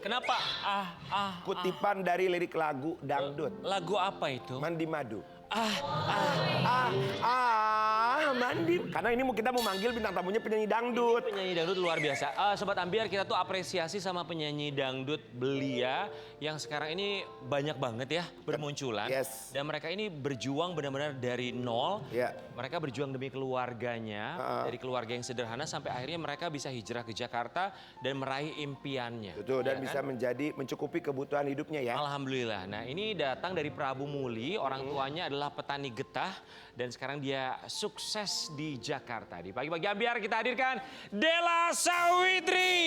Kenapa? Kutipan dari lirik lagu dangdut. Lagu apa itu? Mandi madu. Mandi. Karena ini kita mau manggil bintang tamunya penyanyi dangdut. Penyanyi dangdut luar biasa. Sobat Ambiar, kita tuh apresiasi sama penyanyi dangdut belia yang sekarang ini banyak banget ya bermunculan. Yes. Dan mereka ini berjuang benar-benar dari nol. Yeah. Mereka berjuang demi keluarganya, dari keluarga yang sederhana sampai akhirnya mereka bisa hijrah ke Jakarta dan meraih impiannya. Betul, dan Ya bisa kan? mencukupi kebutuhan hidupnya ya. Alhamdulillah. Nah, ini datang dari Prabu Muli, orang tuanya adalah petani getah dan sekarang dia sukses di Jakarta. Di pagi-pagi Ambiar kita hadirkan Della Sawitri.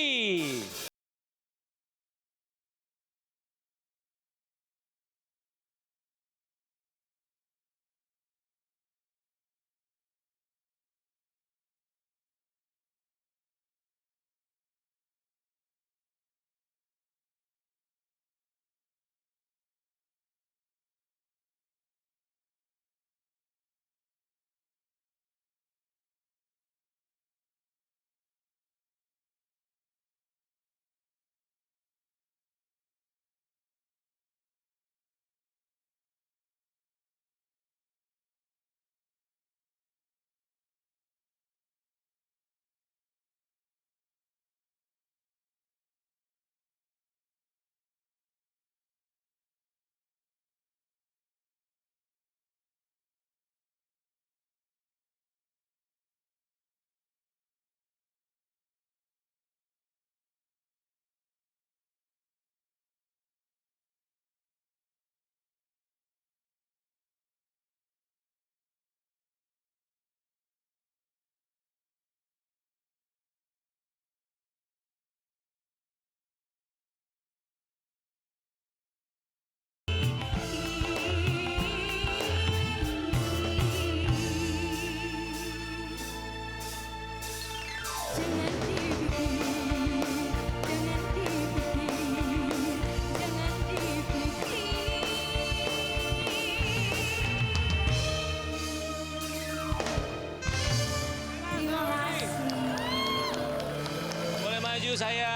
Boleh maju saya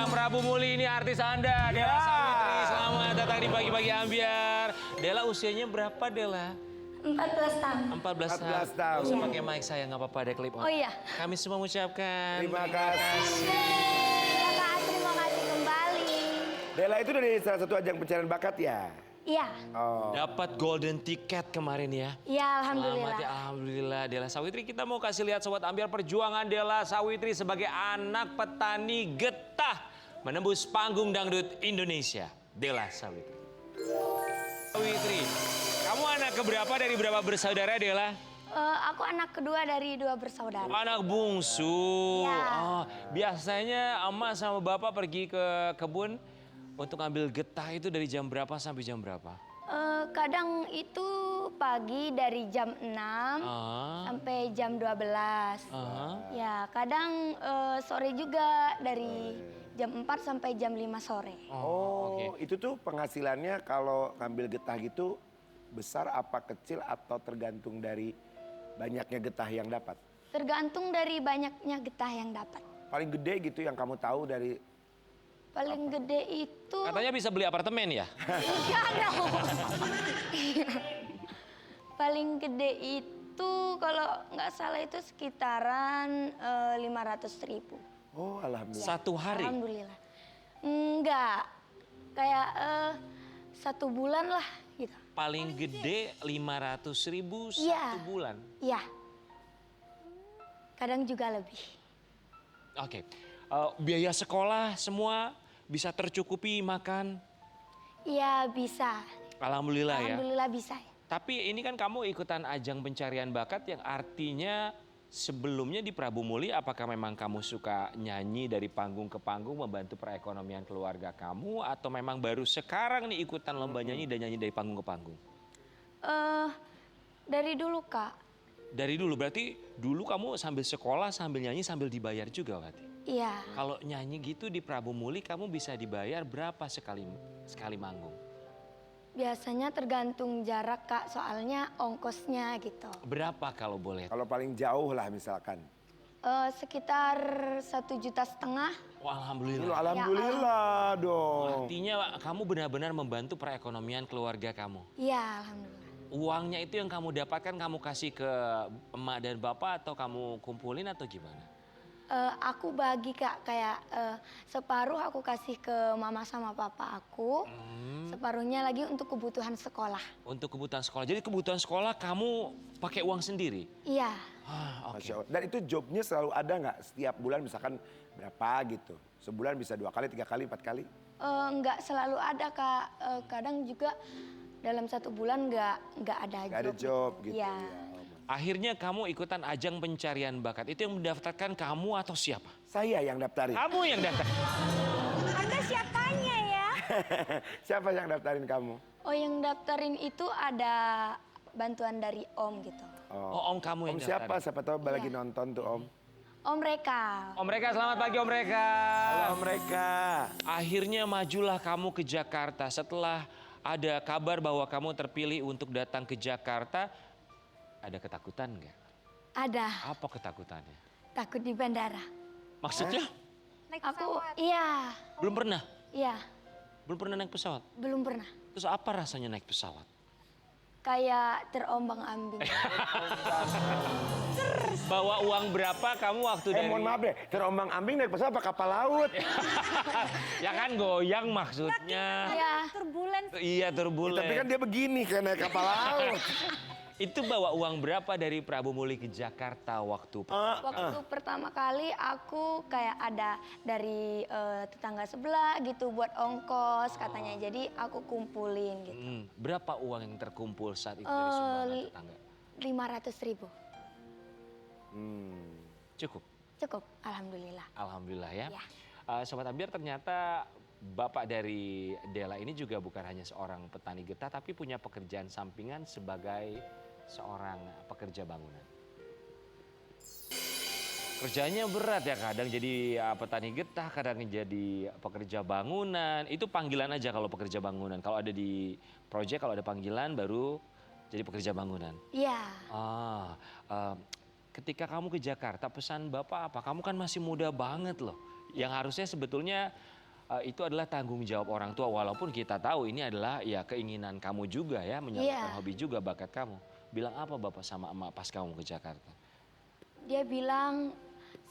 Prabu Muli, ini artis Anda, Della Sawitri. Selamat datang di pagi-pagi Ambiar. Della usianya berapa, Della? 14 tahun. 14 tahun. 14 tahun. Gak usah pakai mic saya, nggak apa-apa, ada klip on. Oh iya. Kami semua mengucapkan Terima kasih. Terima kasih kembali. Della itu dari salah satu ajang pencarian bakat ya? Iya. Oh. dapat golden ticket kemarin ya. Iya, alhamdulillah. Selamat ya, alhamdulillah. Della Sawitri, kita mau kasih lihat Sobat Ambiar perjuangan Della Sawitri sebagai anak petani getah menembus panggung dangdut Indonesia. Della Sawitri. Sawitri, kamu anak keberapa dari berapa bersaudara, Della? Aku anak kedua dari 2 bersaudara. Anak bungsu. Ya. Oh, biasanya emak sama bapak pergi ke kebun untuk ambil getah itu dari jam berapa sampai jam berapa? Kadang itu pagi dari jam 6 sampai jam 12. Ya, kadang sore juga dari jam 4 sampai jam 5 sore. Oh, itu tuh penghasilannya kalau ngambil getah gitu besar apa kecil atau tergantung dari banyaknya getah yang dapat? Tergantung dari banyaknya getah yang dapat. Paling gede gitu yang kamu tahu dari... Paling gede itu... Katanya bisa beli apartemen ya? Enggak dong. Paling gede itu kalau nggak salah itu sekitaran 500.000. Oh, alhamdulillah. Satu hari? Alhamdulillah. Enggak. Kayak 1 bulan lah gitu. Paling gede 500.000 Iya. 1 bulan? Iya. Kadang juga lebih. Oke. Biaya sekolah semua bisa tercukupi makan? Iya bisa. Alhamdulillah ya. Alhamdulillah bisa. Tapi ini kan kamu ikutan ajang pencarian bakat yang artinya sebelumnya di Prabu Muli apakah memang kamu suka nyanyi dari panggung ke panggung membantu perekonomian keluarga kamu atau memang baru sekarang nih ikutan lomba nyanyi dan nyanyi dari panggung ke panggung? Dari dulu Kak. Dari dulu berarti dulu kamu sambil sekolah sambil nyanyi sambil dibayar juga berarti? Iya. Kalau nyanyi gitu di Prabu Muli kamu bisa dibayar berapa sekali manggung? Biasanya tergantung jarak Kak, soalnya ongkosnya gitu. Berapa kalau boleh? Kalau paling jauh lah misalkan. Sekitar 1,5 juta. Wah, alhamdulillah. Alhamdulillah dong. Artinya kamu benar-benar membantu perekonomian keluarga kamu. Iya, alhamdulillah. Uangnya itu yang kamu dapatkan kamu kasih ke emak dan bapak atau kamu kumpulin atau gimana? Aku bagi Kak, kayak separuh aku kasih ke mama sama papa aku, separuhnya lagi untuk kebutuhan sekolah. Untuk kebutuhan sekolah. Jadi kebutuhan sekolah kamu pakai uang sendiri? Iya, Ah, oke. Masya Allah. Dan itu jobnya selalu ada nggak setiap bulan misalkan berapa gitu? Sebulan bisa 2 kali, 3 kali, 4 kali? nggak selalu ada Kak. Kadang juga dalam 1 bulan nggak ada Nggak ada job gitu. Iya. Akhirnya kamu ikutan ajang pencarian bakat. Itu yang mendaftarkan kamu atau siapa? Saya yang daftarin. Kamu yang daftar. Anda siapanya ya? Siapa yang daftarin kamu? Oh, yang daftarin itu ada bantuan dari Om gitu. Oh, om kamu yang Om siapa? daftarin. Siapa tahu lagi nonton tuh Om. Om mereka. Om mereka, selamat pagi Om mereka. Halo mereka. Akhirnya majulah kamu ke Jakarta setelah ada kabar bahwa kamu terpilih untuk datang ke Jakarta. Ada ketakutan nggak? Ada, Apa ketakutannya? takut di bandara. Maksudnya Naik Aku, pesawat. iya, belum pernah? iya, Belum pernah naik pesawat? belum pernah. Terus apa rasanya naik pesawat? Kayak terombang-ambing. Bawa uang berapa kamu waktu dari... Mohon maaf deh, terombang ambing naik pesawat apa kapal laut? Ya kan goyang maksudnya. Iya, Turbulence. Iya turbulen. Tapi kan dia begini kan naik kapal laut. Itu bawa uang berapa dari Prabu Muli ke Jakarta waktu waktu pertama kali aku kayak ada dari tetangga sebelah gitu buat ongkos katanya. Jadi aku kumpulin gitu. Berapa uang yang terkumpul saat itu dari sumbangan tetangga? 500.000. Cukup. Cukup, alhamdulillah. Alhamdulillah ya. Ya. Sobat Ambiar, ternyata bapak dari Dela ini juga bukan hanya seorang petani getah, tapi punya pekerjaan sampingan sebagai seorang pekerja bangunan. Kerjanya berat ya, kadang jadi petani getah, kadang jadi pekerja bangunan. Itu panggilan aja kalau pekerja bangunan. Kalau ada di proyek, kalau ada panggilan baru jadi pekerja bangunan. Iya. Ketika kamu ke Jakarta, pesan Bapak apa? Kamu kan masih muda banget loh. Yang harusnya sebetulnya itu adalah tanggung jawab orang tua. Walaupun kita tahu ini adalah ya keinginan kamu juga ya, menyalurkan hobi juga, bakat kamu. Bilang apa Bapak sama emak pas kamu ke Jakarta? Dia bilang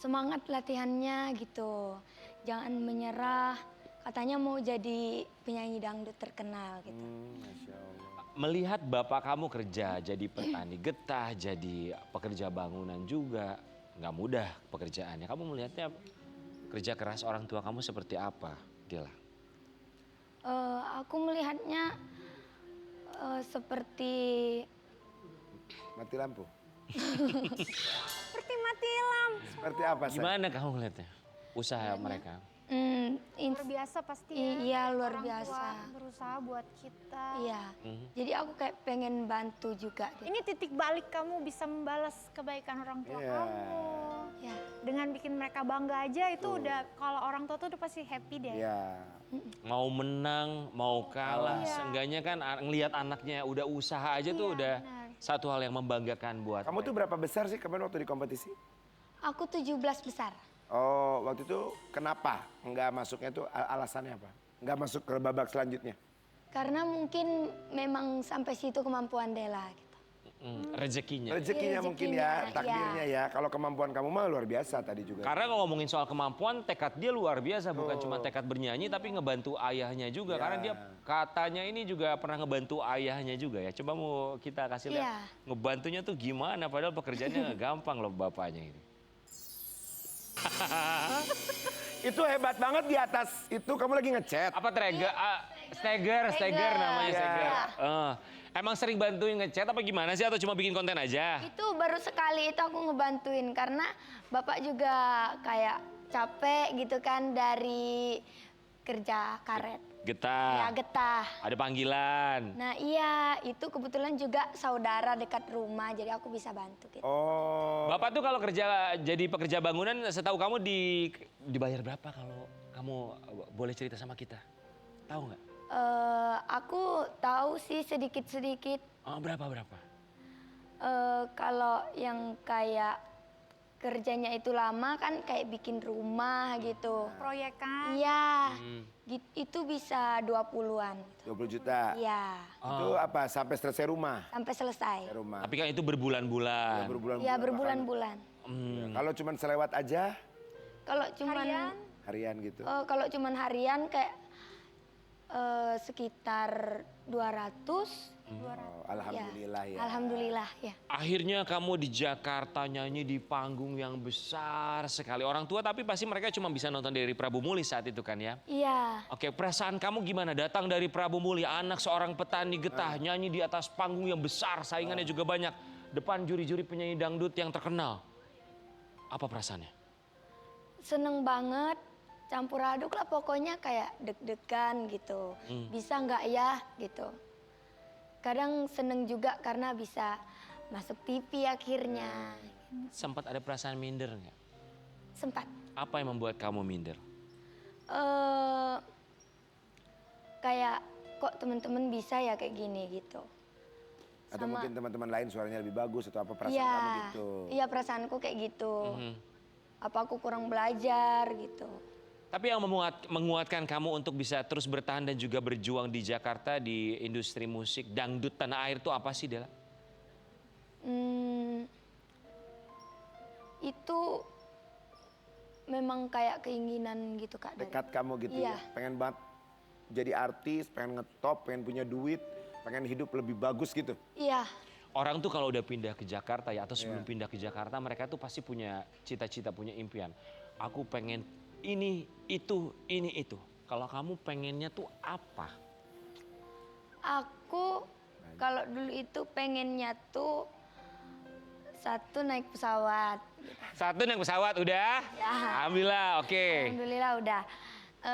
semangat latihannya gitu. Jangan menyerah. Katanya mau jadi penyanyi dangdut terkenal gitu. Masya Allah. Melihat Bapak kamu kerja jadi petani getah, jadi pekerja bangunan juga. Nggak mudah pekerjaannya. Kamu melihatnya kerja keras orang tua kamu seperti apa, Dela? Aku melihatnya seperti Mati lampu. Seperti mati lampu. Seperti apa sih? Gimana kamu melihatnya usaha mereka? Luar biasa pasti ya. Iya, luar Orang biasa. tua berusaha buat kita. Iya. Jadi aku kayak pengen bantu juga gitu. Ini titik balik kamu bisa membalas kebaikan orang tua Iya. kamu. Ya. Dengan bikin mereka bangga aja itu udah, kalau orang tua tuh udah pasti happy deh. Ya. Mau menang, mau kalah, seenggaknya kan ngelihat anaknya udah usaha aja tuh udah benar. satu hal yang membanggakan buat Kamu tuh berapa besar sih kemarin waktu di kompetisi? Aku 17 besar. Oh, waktu itu kenapa nggak masuknya tuh alasannya apa? Nggak masuk ke babak selanjutnya? Karena mungkin memang sampai situ kemampuan Dela gitu. rezekinya. Rezekinya mungkin ya, Rezekinya, takdirnya ya. Kalau kemampuan kamu mah luar biasa tadi juga. Karena kalau ngomongin soal kemampuan, tekad dia luar biasa. Bukan cuma tekad bernyanyi, tapi ngebantu ayahnya juga. Ya. Karena dia katanya ini juga pernah ngebantu ayahnya juga ya. Coba mau kita kasih lihat Iya. ngebantunya tuh gimana. Padahal pekerjaannya nggak gampang loh bapaknya ini. Itu hebat banget di atas itu kamu lagi ngechat. Apa Steger namanya Iya. Steger. Emang sering bantuin ngecat apa gimana sih atau cuma bikin konten aja? Itu baru sekali itu aku ngebantuin karena Bapak juga kayak capek gitu kan dari kerja karet. Ya Getah. getah. Ada panggilan. Nah iya, itu kebetulan juga saudara dekat rumah jadi aku bisa bantu gitu. Oh. Bapak tuh kalau kerja jadi pekerja bangunan, setahu kamu dibayar berapa kalau kamu boleh cerita sama kita? Tahu nggak? Aku tahu sih sedikit-sedikit Oh, berapa? kalau yang kayak kerjanya itu lama kan kayak bikin rumah gitu. Proyekan. Iya, itu bisa 20-an. 20 juta. Iya, Itu apa? Sampai selesai rumah? sampai selesai. Rumah. Tapi kan itu berbulan-bulan. Berbulan-bulan. Iya, berbulan-bulan. Kalau cuman selewat aja, Kalau cuman Harian. harian gitu. kalau cuman harian kayak sekitar 200. Oh, alhamdulillah ya. Alhamdulillah ya. Akhirnya kamu di Jakarta nyanyi di panggung yang besar sekali. Orang tua tapi pasti mereka cuma bisa nonton dari Prabu Muli saat itu kan ya? Iya. Oke, perasaan kamu gimana datang dari Prabu Muli, anak seorang petani getah, nyanyi di atas panggung yang besar, saingannya juga banyak, depan juri-juri penyanyi dangdut yang terkenal. Apa perasaannya? Seneng banget, campur aduk lah pokoknya kayak deg-degan gitu. Bisa nggak ya gitu. Kadang seneng juga karena bisa masuk TV akhirnya. Sempat ada perasaan minder nggak? Sempat. Apa yang membuat kamu minder? Kayak kok temen-temen bisa ya kayak gini gitu. Atau mungkin teman-teman lain suaranya lebih bagus atau apa perasaan Iya, kamu gitu. iya perasaanku kayak gitu. Apa aku kurang belajar gitu. Tapi yang menguatkan kamu untuk bisa terus bertahan dan juga berjuang di Jakarta di industri musik dangdut tanah air itu apa sih, Dela? Itu memang kayak keinginan gitu Kak. Dekat kamu gitu Iya. ya. Pengen banget jadi artis, pengen ngetop, pengen punya duit, pengen hidup lebih bagus gitu. Iya, Orang tuh kalau udah pindah ke Jakarta ya atau sebelum pindah ke Jakarta mereka tuh pasti punya cita-cita, punya impian. Aku pengen ini, itu. Kalau kamu pengennya tuh apa? aku kalau dulu itu pengennya tuh satu naik pesawat. Satu naik pesawat udah? Ya. Alhamdulillah, oke. Alhamdulillah udah.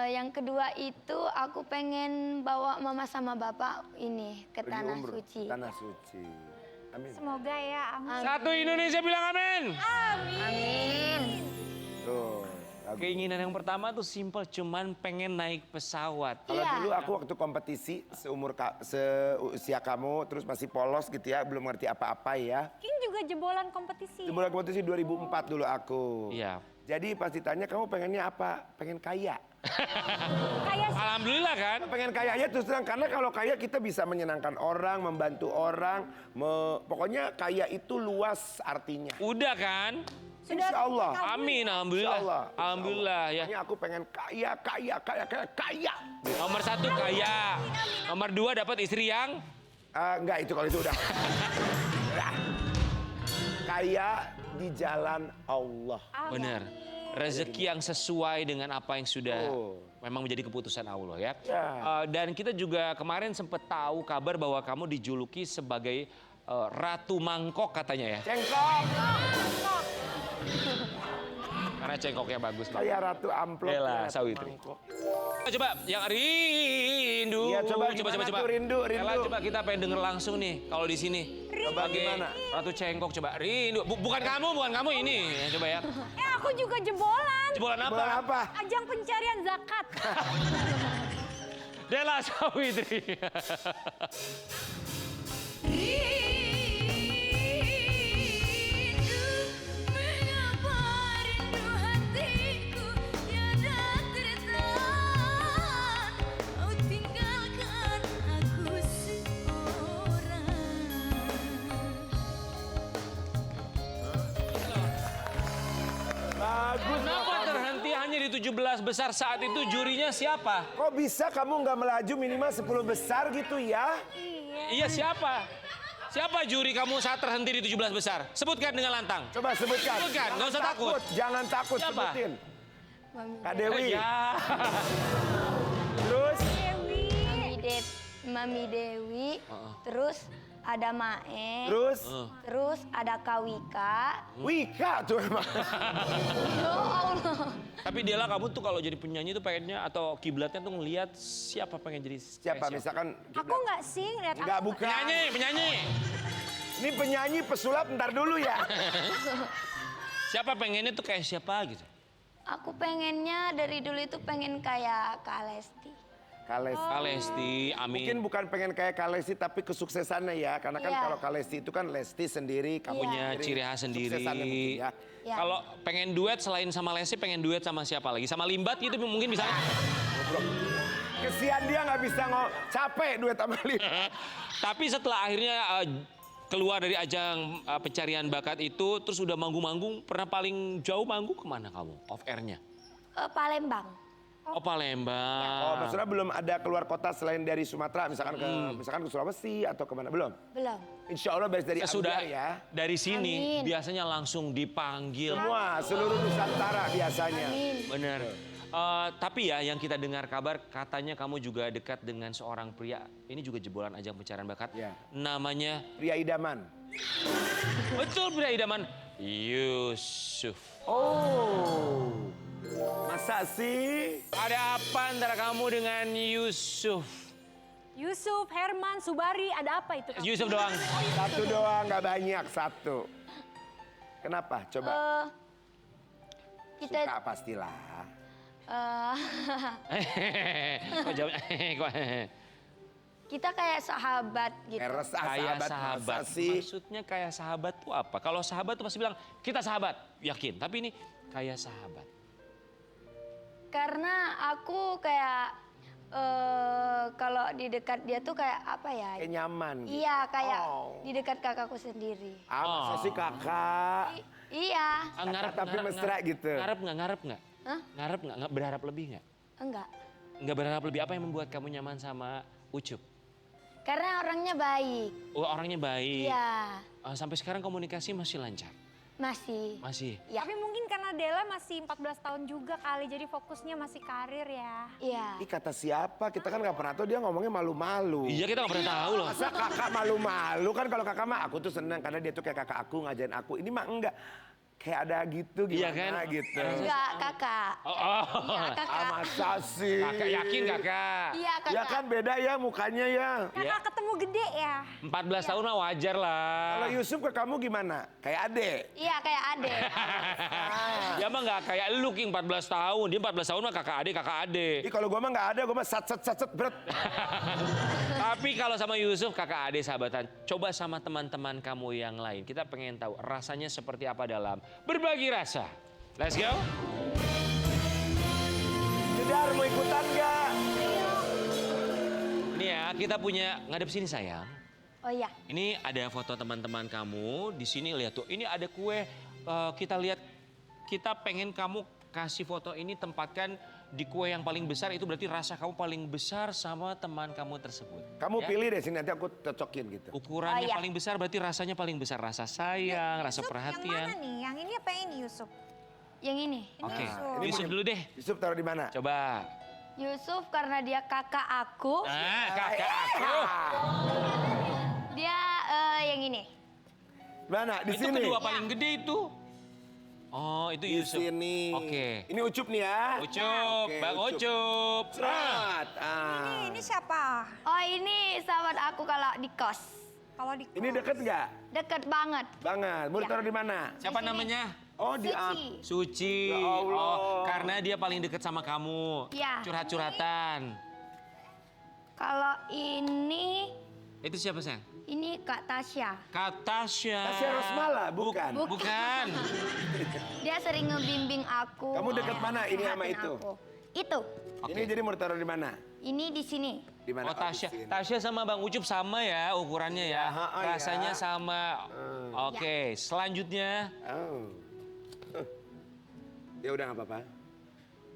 Yang kedua itu aku pengen bawa mama sama bapak ini ke Pergi Tanah umroh, Suci. Tanah Suci. Amin. Semoga ya, amin. Satu Indonesia bilang amin. Amin. Tuh. Keinginan yang pertama tuh simple, cuman pengen naik pesawat. Kalau Iya. dulu aku waktu kompetisi seusia kamu terus masih polos gitu ya, belum ngerti apa-apa ya. King juga jebolan kompetisi. Jemur kompetisi 2004 dulu aku. Iya. Jadi pas ditanya kamu pengennya apa? Pengen kaya. Kayak Alhamdulillah kan? Pengen kayanya terus terang karena kalau kaya kita bisa menyenangkan orang, membantu orang, pokoknya kaya itu luas artinya. Udah kan? Insya Allah. Amin, Insya alhamdulillah. Allah. Alhamdulillah ya. Makanya aku pengen kaya. Nomor 1 kaya. Nomor 2 dapat istri yang Enggak itu kalau itu udah. Kaya di jalan Allah. benar. Rezeki yang sesuai dengan apa yang sudah Oh. memang menjadi keputusan Allah ya. Ya. Dan kita juga kemarin sempat tahu kabar bahwa kamu dijuluki sebagai Ratu Mangkok katanya ya. Cengkok. Karena cengkoknya bagus banget. Kayak Ratu Amplop. Dela ya, Sawitri. mangkok. Coba yang rindu. Iya, coba gimana tuh, rindu. Ella, coba kita pengen denger langsung nih kalau di sini. Coba Sebagai gimana? Ratu Cengkok coba rindu. Bukan kamu ini. Ya, coba ya. aku juga jebolan. Jebolan apa? Bola apa? Ajang pencarian zakat. Dela Sawitri. Bagus. Kenapa terhenti hanya di 17 besar saat itu jurinya siapa? Kok bisa kamu nggak melaju minimal 10 besar gitu ya? Iya siapa? Siapa juri kamu saat terhenti di 17 besar? Sebutkan dengan lantang. Coba sebutkan. Sebutkan, nggak usah takut. Jangan takut, Siapa? sebutin. Mami, Kak Dewi. Ya. Terus Mami Dewi, terus ada Mae, terus terus ada Kawika. Wika tuh emang. Ya Allah. Tapi Dela kamu tuh kalau jadi penyanyi tuh pengennya atau kiblatnya tuh ngelihat siapa pengen jadi Siapa misalkan Aku nggak sing, lihat Enggak aku. bukan. penyanyi. Ini penyanyi pesulap ntar dulu ya. Siapa pengennya tuh kayak siapa gitu? Aku pengennya dari dulu itu pengen kayak Kak Lesti. Kalesti, amin. Mungkin bukan pengen kayak Kalesti tapi kesuksesannya ya. Karena kan Iya. kalau Kalesti itu kan Lesti sendiri, kamu Punya ciri khas sendiri. Kesuksesannya mungkin ya. Ya. Kalau pengen duet selain sama Lesti, pengen duet sama siapa lagi? Sama Limbat gitu mungkin bisa. Kesian dia nggak bisa capek duet sama Lim. Tapi setelah akhirnya keluar dari ajang pencarian bakat itu, terus udah manggung-manggung, pernah paling jauh manggung kemana kamu? Off airnya? Palembang. Oh Palembang. Oh, maksudnya belum ada keluar kota selain dari Sumatera, misalkan ke Sulawesi atau kemana? Belum? Belum. Insya Allah beres dari Sesudah Ambiar ya. dari sini Amin. biasanya langsung dipanggil. Semua, seluruh Nusantara biasanya. Amin. Bener. Tapi ya yang kita dengar kabar katanya kamu juga dekat dengan seorang pria. Ini juga jebolan ajang pencarian bakat. Ya. Namanya, Pria idaman. betul pria idaman, Yusuf. Oh, masa sih? Ada apa antara kamu dengan Yusuf? Yusuf, Herman, Subari, ada apa itu? Kak? Yusuf doang. Satu doang, nggak banyak, satu. Kenapa? Coba. Kita Suka pastilah. Kok jawab? Kok? kita kayak sahabat gitu. Eres Kayak sahabat, sahabat. masa sih? Maksudnya kayak sahabat tuh apa? Kalau sahabat tuh pasti bilang kita sahabat, yakin. Tapi ini kayak sahabat. Karena aku kayak kalau di dekat dia tuh kayak apa ya? Kayak nyaman. Gitu. Iya, kayak Oh. di dekat kakakku sendiri. Masa sih kakak? Iya. Tapi mesra gitu. Ngarep nggak? Hah? Ngarep nggak? Berharap lebih nggak? Enggak. Nggak berharap lebih. Apa yang membuat kamu nyaman sama Ucup? Karena orangnya baik. Oh, orangnya baik. Iya. Sampai sekarang komunikasi masih lancar? Masih. Masih? Ya. Tapi mungkin karena Della masih 14 tahun juga kali, jadi fokusnya masih karir ya. Iya. Ini kata siapa? Kita kan nggak pernah tahu, dia ngomongnya malu-malu. Iya, kita nggak pernah tahu loh. Masa kakak malu-malu? Kan kalau kakak mah aku tuh seneng karena dia tuh kayak kakak aku, ngajarin aku. Ini mah enggak. Kayak ada gitu Iya gimana kan? gitu. Enggak, kakak. Oh. Iya, kakak. Masa sih? Kakak yakin kakak? Iya, kakak. Ya kan beda ya mukanya ya. Kakak ketemu gede ya. 14 tahun mah wajar lah. Kalau Yusuf ke kamu gimana? Kayak adek? Iya, kayak adek. Dia mah nggak kayak lu King 14 tahun. Dia 14 tahun mah kakak adik. Ih kalau gua mah nggak ada, gua mah sat berat. Tapi kalau sama Yusuf kakak adik sahabatan. Coba sama teman-teman kamu yang lain. Kita pengen tahu rasanya seperti apa dalam berbagi rasa. Let's go. Jedar mau ikutan nggak? Ini ya kita punya ngadep sini sayang. Oh iya. Ini ada foto teman-teman kamu. Di sini lihat tuh. Ini ada kue. Kita lihat. Kita pengen kamu kasih foto ini tempatkan di kue yang paling besar. Itu berarti rasa kamu paling besar sama teman kamu tersebut. Kamu Ya? pilih deh sini nanti aku cocokin gitu. Ukurannya Oh, iya. paling besar berarti rasanya paling besar. Rasa sayang, rasa Yusuf, perhatian. yang mana nih? Yang ini apa yang ini Yusuf? Yang ini. Oke, Ini Yusuf punya- dulu deh. Yusuf taruh di mana? Coba. Yusuf karena dia kakak aku. Nah, kakak aku. Dia yang ini. Mana? Di Itu sini. kedua paling gede itu. Oh, itu Di Yusuf. sini. Oke. Ini Ucup nih ya. Ucup, Oke, Bang Ucup. Ucup. Serat. Ini siapa? Oh, ini sahabat aku kalau di kos. Kalau di Ini deket nggak? Deket banget. Banget. Mau Ya. ditaruh di mana? Siapa Di sini. namanya? Oh di Suci. Suci. Ya Allah. Oh, karena dia paling dekat sama kamu. Iya. Curhat-curhatan. Kalau Itu siapa, sayang? ini Kak Tasya. Kak Tasya. Tasya Rosmala, bukan? Bukan. Dia sering ngebimbing aku. Kamu dekat mana ini sama nasehatin itu? aku. Itu. Ini jadi mau taruh di mana? Ini di sini. Di mana? Oh, Tasya. di sini. Tasya sama Bang Ucup sama ya ukurannya ya. ha, oh, Rasanya ya. sama. Oke, selanjutnya. Oh. Ya udah nggak apa-apa.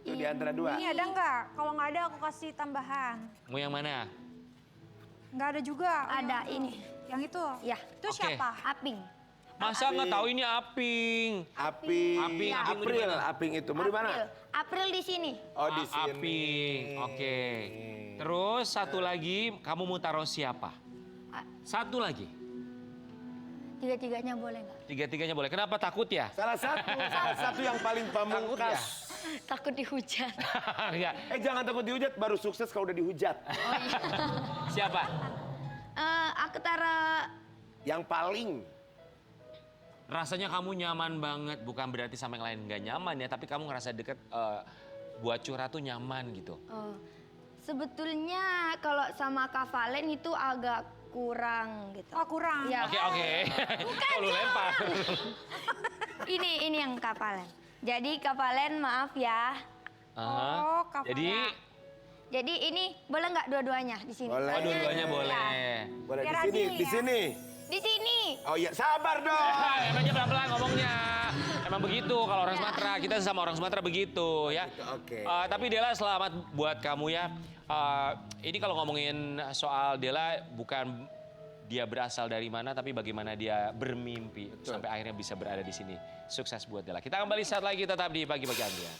Itu di antara dua. Ini ada nggak? Kalau nggak ada aku kasih tambahan. Mau yang mana? Nggak ada juga. Ada ini. Yang itu? Ya. Itu Oke. siapa? Aping. Masa nggak tahu ini Aping? Aping. Aping, Ya. Aping mau di April, mana? Aping itu. Mau di mana? April di sini. Oh di sini. Aping. Oke. Terus satu lagi, kamu mau taruh siapa? Ah, Satu lagi. Tiga-tiganya boleh nggak? Tiga-tiganya boleh. Kenapa takut ya? Salah satu yang paling pamungkas. Takut dihujat. Enggak. Jangan takut dihujat, baru sukses kalau udah dihujat. Siapa? Aku taruh Yang paling. Rasanya kamu nyaman banget. Bukan berarti sama yang lain nggak nyaman ya. Tapi kamu ngerasa deket buat curhat tuh nyaman gitu. Sebetulnya kalau sama kavalen itu agak kurang gitu. Oh kurang. Ya. Oke. Bukan, Lu lempar. Ini yang kavalen. Jadi kavalen maaf ya. Aha. Oh, kavalen. Jadi ini boleh nggak dua-duanya di sini? Boleh. Oh, dua-duanya Ya. boleh. Boleh Biar di sini, adil di ya. sini. Di sini. Oh iya, sabar dong. Emangnya pelan-pelan ngomongnya. Emang begitu kalau orang Sumatera, kita sama orang Sumatera begitu ya. Oke. Tapi Dela selamat buat kamu ya. Ini kalau ngomongin soal Dela bukan dia berasal dari mana tapi bagaimana dia bermimpi sampai akhirnya bisa berada di sini. Sukses buat Dela. Kita kembali saat lagi tetap di Pagi-Pagi Ambiar.